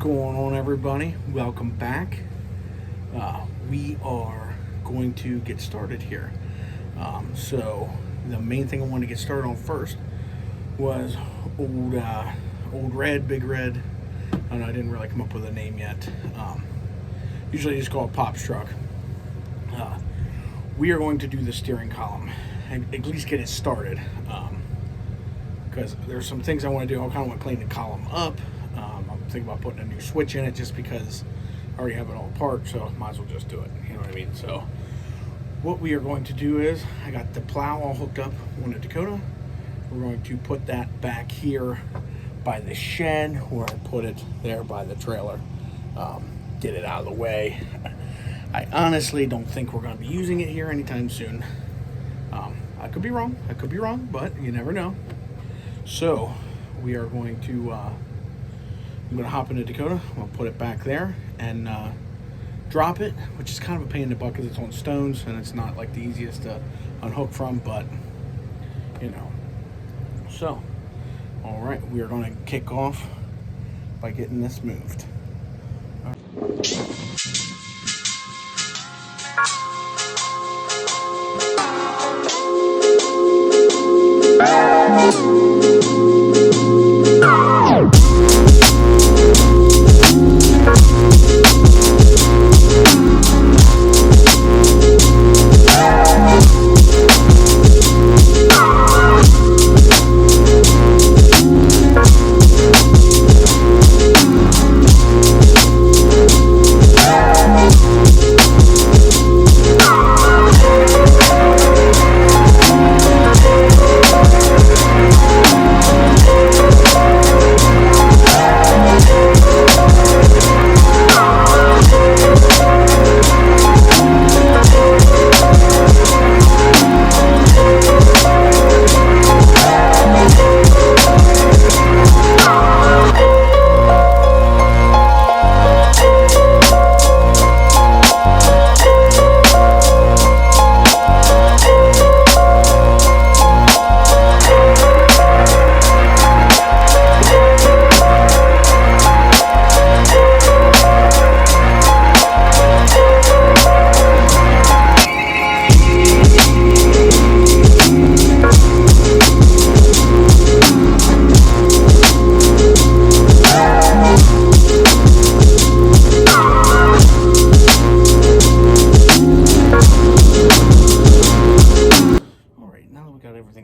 going on, everybody? Welcome back. We are going to get started here. So the main thing I wanted to get started on first was old red, big red. I don't know, I didn't really come up with a name yet. Usually I just call it Pop's truck. We are going to do the steering column, at least get it started. Because there's some things I want to do. I kind of want to clean the column up. I'm thinking about putting a new switch in it just because I already have it all apart, so I might as well just do it. You know what I mean? So what we are going to do is, I got the plow all hooked up on the Dakota. We're going to put that back here by the shed, where I put it there by the trailer. Get it out of the way. I honestly don't think we're going to be using it here anytime soon. I could be wrong, but you never know. So we are going to, I'm going to hop into Dakota. We'll put it back there and drop it, which is kind of a pain in the butt because it's on stones and it's not like the easiest to unhook from, but you know. So, all right, we are going to kick off by getting this moved.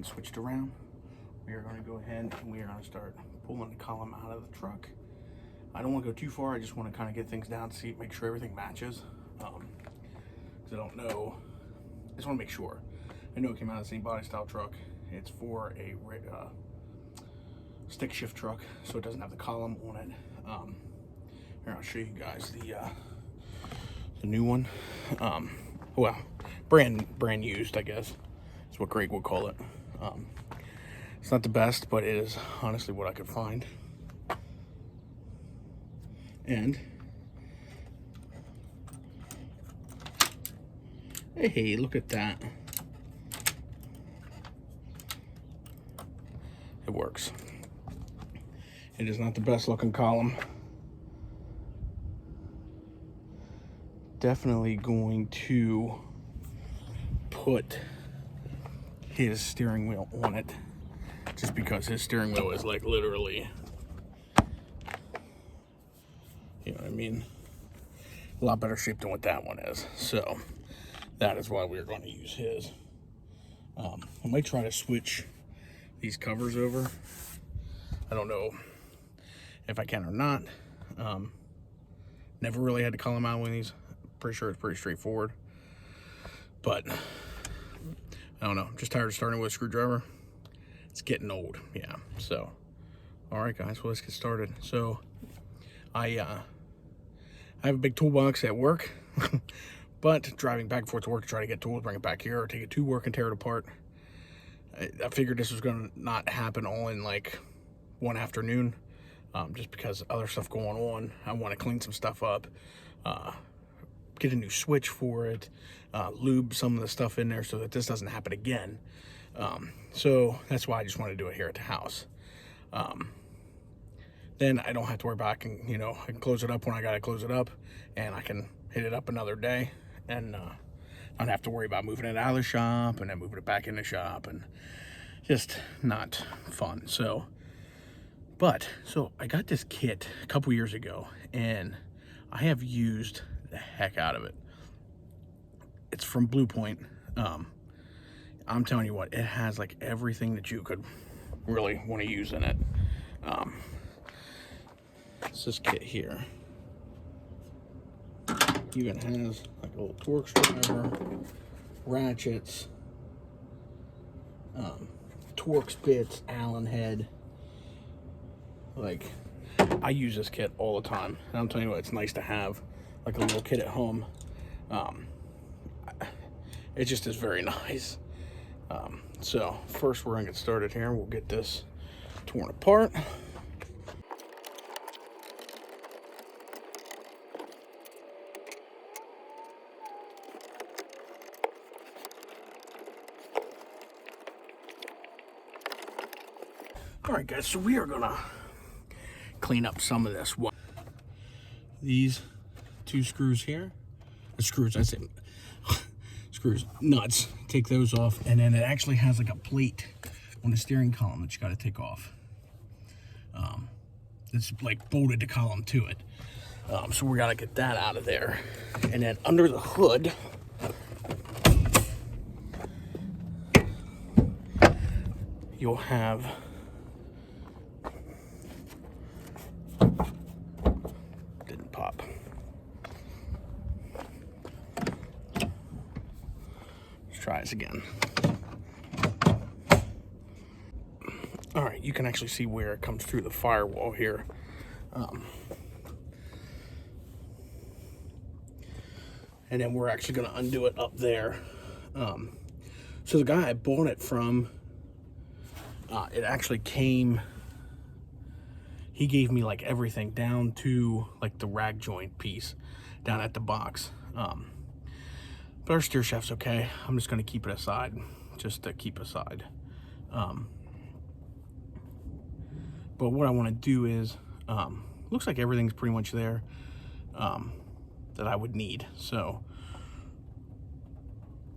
Switched around, we are going to go ahead and we are going to start pulling the column out of the truck. I don't want to go too far. I just want to kind of get things down, see, make sure everything matches. Because I don't know. I just want to make sure. I know it came out of the same body style truck. It's for a stick shift truck, so it doesn't have the column on it. Here, I'll show you guys the new one. Well, brand used, I guess. That's what Greg would call it. It's not the best, but it is honestly what I could find. And hey, look at that. It works. It is not the best looking column. Definitely going to put his steering wheel on it, just because his steering wheel is like literally, you know what I mean, a lot better shape than what that one is. So that is why we're going to use his. I might try to switch these covers over. I don't know if I can or not. Never really had to call them out with these. Pretty sure it's pretty straightforward, but I don't know. I'm just tired of starting with a screwdriver. It's getting old, yeah. So, all right, guys. Well, let's get started. So, I have a big toolbox at work, but driving back and forth to work to try to get tools, bring it back here, or take it to work and tear it apart. I figured this was going to not happen all in like one afternoon, just because other stuff going on. I want to clean some stuff up, get a new switch for it, lube some of the stuff in there so that this doesn't happen again. So that's why I just want to do it here at the house. then I don't have to worry about, I can close it up when I gotta close it up, and I can hit it up another day, and I don't have to worry about moving it out of the shop and then moving it back in the shop, and just not fun. So I got this kit a couple years ago, and I have used the heck out of it. It's from Blue Point. I'm telling you what, it has like everything that you could really want to use in it. It's this kit here. Even has like a little torque screwdriver, ratchets, Torx bits, Allen head. Like, I use this kit all the time, and I'm telling you what, it's nice to have like a little kit at home. It just is very nice. So first we're gonna get started here. We'll get this torn apart. All right, guys, so we are gonna clean up some of this. These two screws here, screws, I say, screws, nuts, take those off, and then it actually has like a plate on the steering column that you gotta take off. It's like bolted the column to it. So we gotta get that out of there. And then under the hood, you'll have didn't pop. Let's try this again. All right, you can actually see where it comes through the firewall here. And then we're actually gonna undo it up there. So the guy I bought it from, it actually came, he gave me like everything down to like the rag joint piece down at the box. But our steer shaft's okay. I'm just gonna keep it aside, just to keep aside. But what I wanna do is, looks like everything's pretty much there that I would need. So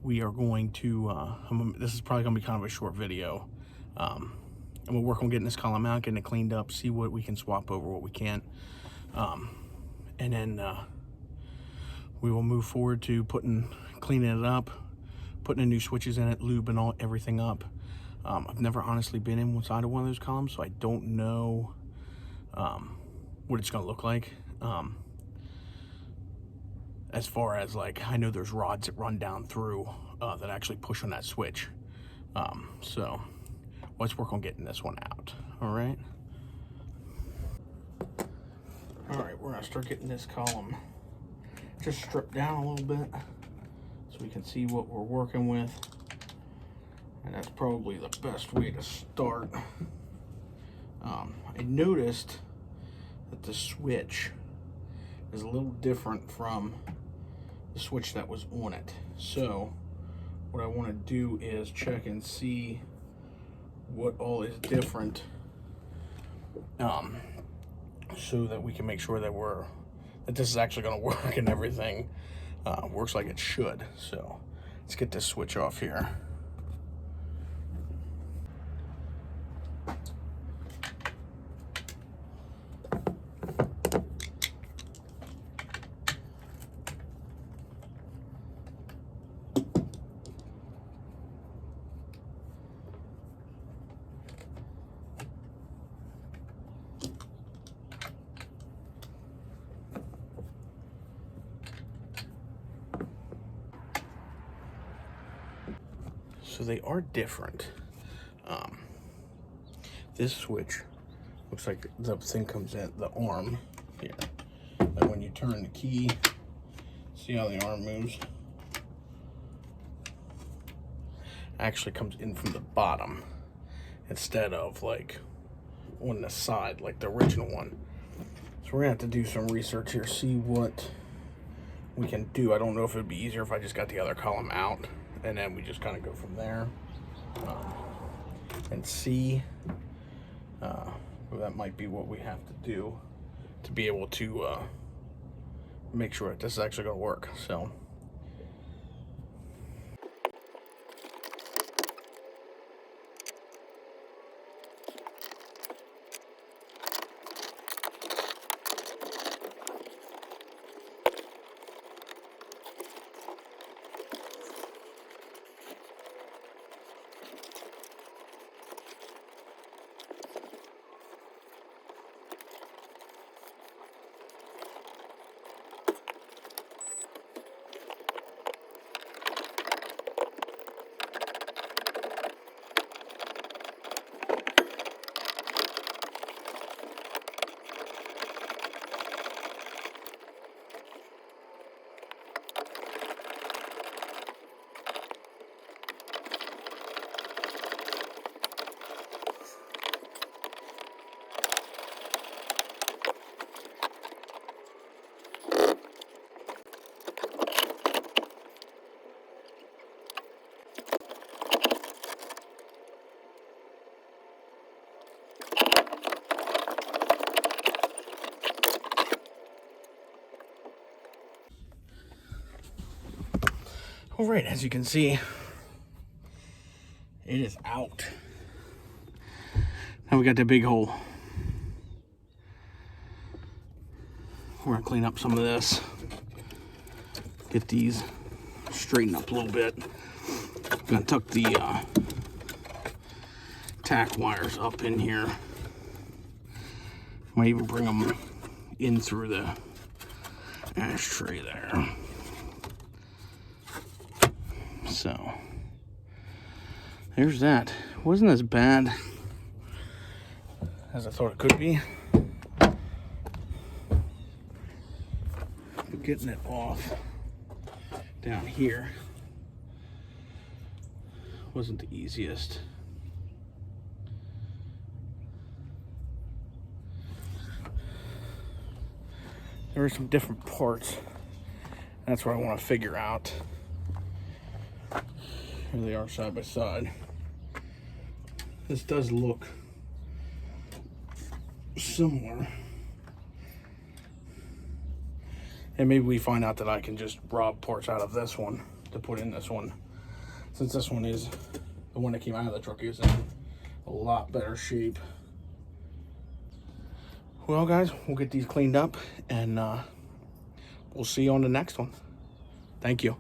we are going to, this is probably gonna be kind of a short video. And we'll work on getting this column out, getting it cleaned up, see what we can swap over, what we can't. And then we will move forward to cleaning it up, putting the new switches in it, lubing everything up. I've never honestly been inside of one of those columns, so I don't know what it's gonna look like. As far as like, I know there's rods that run down through that actually push on that switch. So let's work on getting this one out. All right. All right, we're gonna start getting this column just stripped down a little bit so we can see what we're working with. And that's probably the best way to start. I noticed that the switch is a little different from the switch that was on it. So what I want to do is check and see what all is different, so that we can make sure that this is actually going to work and everything works like it should. So let's get this switch off here. So they are different. This switch looks like the thing comes in, the arm here. And when you turn the key, see how the arm moves? Actually comes in from the bottom instead of like on the side like the original one. So we're gonna have to do some research here, see what we can do. I don't know if it'd be easier if I just got the other column out and then we just kind of go from there and see. that might be what we have to do to be able to make sure that this is actually going to work. So all right, as you can see, it is out. Now we got that big hole. We're gonna clean up some of this. Get these straightened up a little bit. Gonna tuck the tack wires up in here. Might even bring them in through the ashtray there. So there's that. Wasn't as bad as I thought it could be. But getting it off down here wasn't the easiest. There are some different parts. That's what I want to figure out. Here they are side by side. This does look similar. And maybe we find out that I can just rob parts out of this one to put in this one. Since this one is, the one that came out of the truck is in a lot better shape. Well guys, we'll get these cleaned up and we'll see you on the next one. Thank you.